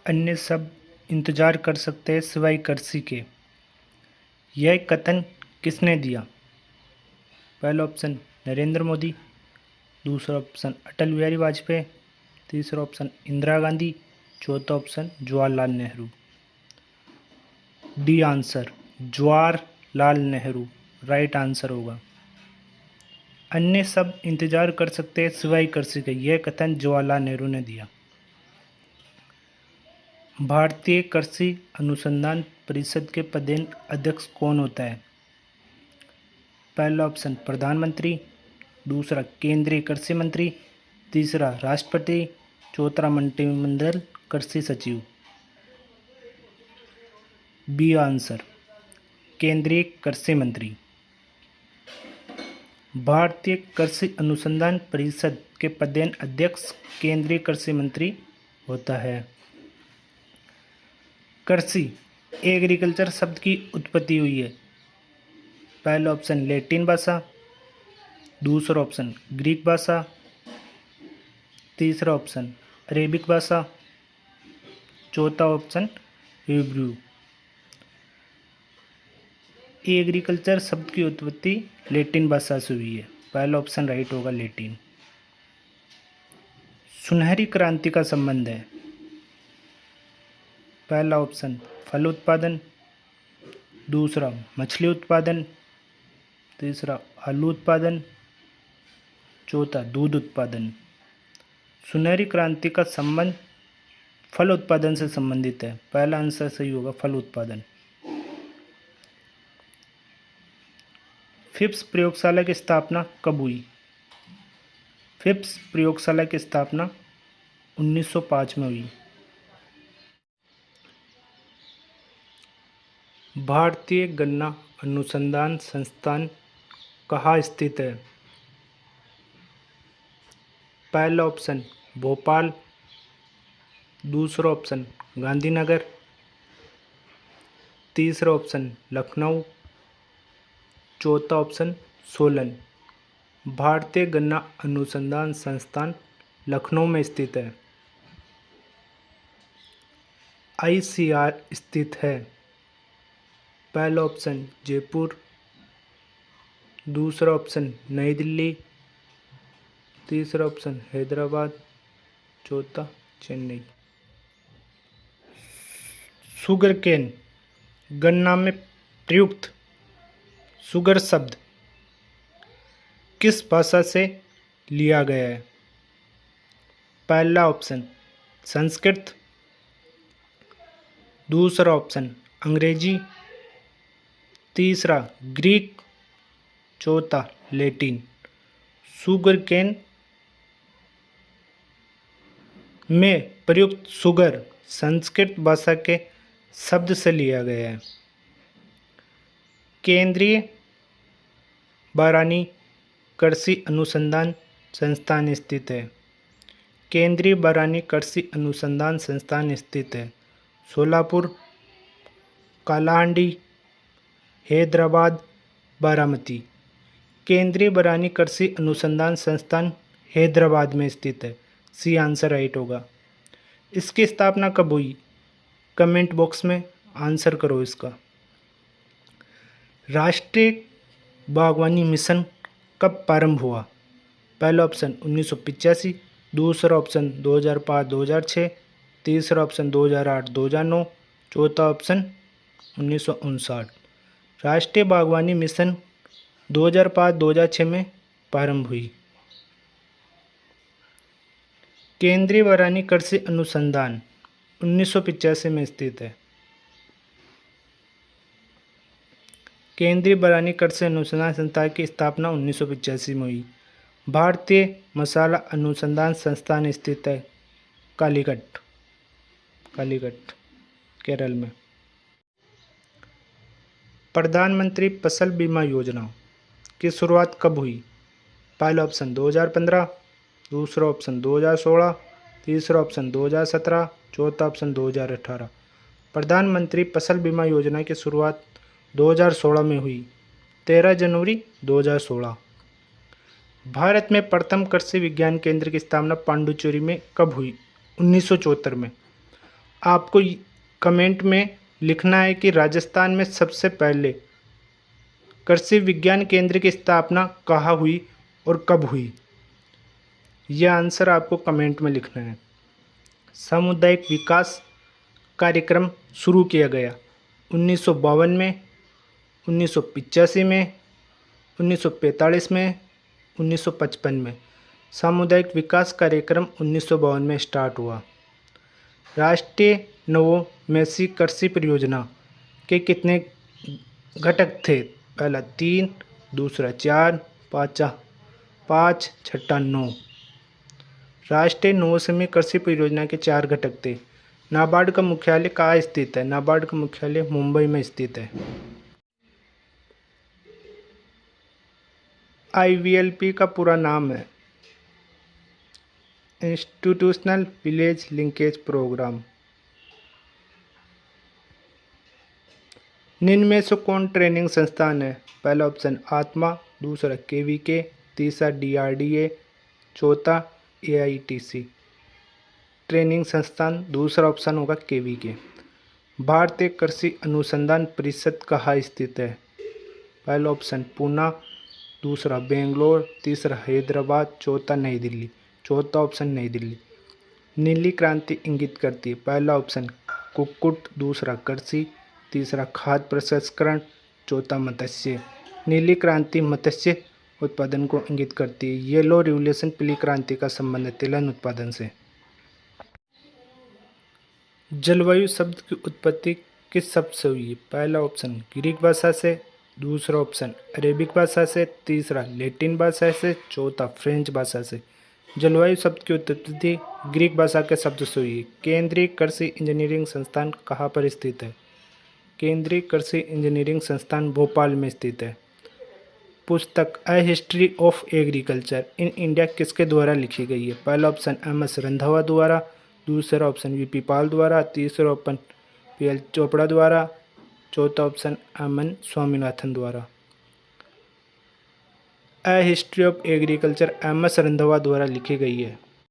अन्य सब इंतजार कर सकते हैं सिवाय कृषि के। यह कथन किसने दिया? पहला ऑप्शन नरेंद्र मोदी, दूसरा ऑप्शन अटल बिहारी वाजपेयी, तीसरा ऑप्शन इंदिरा गांधी, चौथा option Jawaharlal Nehru. D answer Jawaharlal Nehru right answer होगा। अन्य सब इंतजार कर सकते हैं सिवाय कृषि के, यह कथन जवाहरलाल नेहरू ने दिया। भारतीय कृषि अनुसंधान परिषद के पदेन अध्यक्ष कौन होता है? पहला ऑप्शन प्रधानमंत्री, दूसरा केंद्रीय कृषि मंत्री, तीसरा राष्ट्रपति, चौथा मंत्रिमंडल कृषि सचिव। बी आंसर केंद्रीय कृषि मंत्री। भारतीय कृषि अनुसंधान परिषद के पदेन अध्यक्ष केंद्रीय कृषि मंत्री होता है। कृषि एग्रीकल्चर शब्द की उत्पत्ति हुई है। पहला ऑप्शन लैटिन भाषा, दूसरा ऑप्शन ग्रीक भाषा, तीसरा ऑप्शन अरेबिक भाषा, चौथा ऑप्शन हिब्रू। एग्रीकल्चर शब्द की उत्पत्ति लैटिन भाषा से हुई है। पहला ऑप्शन राइट होगा लैटिन। सुनहरी क्रांति का संबंध है। पहला ऑप्शन फल उत्पादन, दूसरा मछली उत्पादन, तीसरा आलू उत्पादन, चौथा दूध उत्पादन। सुनहरी क्रांति का संबंध फल उत्पादन से संबंधित है। पहला आंसर सही होगा फल उत्पादन। फिप्स प्रयोगशाला की स्थापना कब हुई? फिप्स प्रयोगशाला की स्थापना 1905 में हुई। भारतीय गन्ना अनुसंधान संस्थान कहाँ स्थित है? पहला ऑप्शन भोपाल, दूसरा ऑप्शन गांधीनगर, तीसरा ऑप्शन लखनऊ, चौथा ऑप्शन सोलन। भारतीय गन्ना अनुसंधान संस्थान लखनऊ में स्थित है। आईसीआर स्थित है। पहला ऑप्शन जयपुर, दूसरा ऑप्शन नई दिल्ली, तीसरा ऑप्शन हैदराबाद, चौथा चेन्नई। शुगर केन गन्ना में प्रयुक्त शुगर शब्द किस भाषा से लिया गया है? पहला ऑप्शन संस्कृत, दूसरा ऑप्शन अंग्रेजी, तीसरा ग्रीक, चौथा लैटिन। शुगर केन में प्रयुक्त शुगर संस्कृत भाषा के शब्द से लिया गया है। केंद्रीय बारानी कृषि अनुसंधान संस्थान स्थित है। केंद्रीय बारानी कृषि अनुसंधान संस्थान स्थित है सोलापुर, कालाहांडी, हैदराबाद, बारामती। केंद्रीय बारानी कृषि अनुसंधान संस्थान हैदराबाद में स्थित है। सी आंसर राइट होगा। इसकी स्थापना कब हुई? कमेंट बॉक्स में आंसर करो इसका। राष्ट्रीय बागवानी मिशन कब प्रारंभ हुआ? पहला ऑप्शन 1985, दूसरा ऑप्शन 2005-2006, तीसरा ऑप्शन 2008-2009, चौथा ऑप्शन 1959। राष्ट्रीय बागवानी मिशन 2005-2006 में प्रारंभ हुई। केंद्रीय बारानी कृषि अनुसंधान 1985 में स्थित है। केंद्रीय बारानी कृषि अनुसंधान संस्थान की स्थापना 1985 में हुई। भारतीय मसाला अनुसंधान संस्थान स्थित है कालीकट, केरल में। प्रधानमंत्री फसल बीमा योजना की शुरुआत कब हुई? पहला ऑप्शन 2015, दूसरा ऑप्शन 2016, तीसरा ऑप्शन 2017, चौथा ऑप्शन 2018। प्रधानमंत्री फसल बीमा योजना की शुरुआत 2016 में हुई, 13 जनवरी 2016। भारत में प्रथम कृषि विज्ञान केंद्र की स्थापना पांडुचेरी में कब हुई? 1974 में। आपको कमेंट में लिखना है कि राजस्थान में सबसे पहले कृषि विज्ञान केंद्र की स्थापना कहाँ हुई और कब हुई। यह आंसर आपको कमेंट में लिखना है। सामुदायिक विकास कार्यक्रम शुरू किया गया 1952 में, 1985 में, 1945 में, 1955 में। सामुदायिक विकास कार्यक्रम 1952 में स्टार्ट हुआ। राष्ट्रीय नवोन्मेषी कृषि परियोजना के कितने घटक थे। पहला 3, दूसरा 4, पाँच, छठा 9। राष्ट्रीय नवोन्मेषी कृषि परियोजना के 4 घटक थे। नाबार्ड का मुख्यालय कहाँ स्थित है। नाबार्ड का मुख्यालय मुंबई में स्थित है। IVLP का पूरा नाम है इंस्टीट्यूशनल विलेज लिंकेज प्रोग्राम। निम्न में से कौन ट्रेनिंग संस्थान है। पहला ऑप्शन आत्मा, दूसरा KVK, तीसरा DRDA, चौथा AITC। ट्रेनिंग संस्थान दूसरा ऑप्शन होगा KVK। भारतीय कृषि अनुसंधान परिषद कहाँ स्थित है। पहला ऑप्शन पूना, दूसरा बेंगलोर, तीसरा हैदराबाद, चौथा नई दिल्ली। चौथा ऑप्शन नई दिल्ली। नीली क्रांति इंगित करती है। पहला ऑप्शन कुक्कुट, दूसरा कृषि, तीसरा खाद्य प्रसंस्करण, चौथा मत्स्य। नीली क्रांति मत्स्य उत्पादन को इंगित करती है। येलो रिवोल्यूशन पीली क्रांति का संबंध है तिलहन उत्पादन से। जलवायु शब्द की उत्पत्ति किस शब्द से हुई है। पहला ऑप्शन ग्रीक भाषा से, दूसरा ऑप्शन अरेबिक भाषा से, तीसरा लैटिन भाषा से, चौथा फ्रेंच भाषा से। जलवायु शब्द की उत्पत्ति ग्रीक भाषा के शब्द से हुई है। केंद्रीय कृषि इंजीनियरिंग संस्थान कहाँ पर स्थित है। केंद्रीय कृषि इंजीनियरिंग संस्थान भोपाल में स्थित है। पुस्तक a history of agriculture in India किसके द्वारा लिखी गई है। पहला ऑप्शन MS रंधावा द्वारा, दूसरा ऑप्शन VP पाल द्वारा, तीसरा ऑप्शन PL चोपड़ा द्वारा, चौथा ऑप्शन MN स्वामीनाथन द्वारा। A history of agriculture MS Randhawa द्वारा लिखी गई है।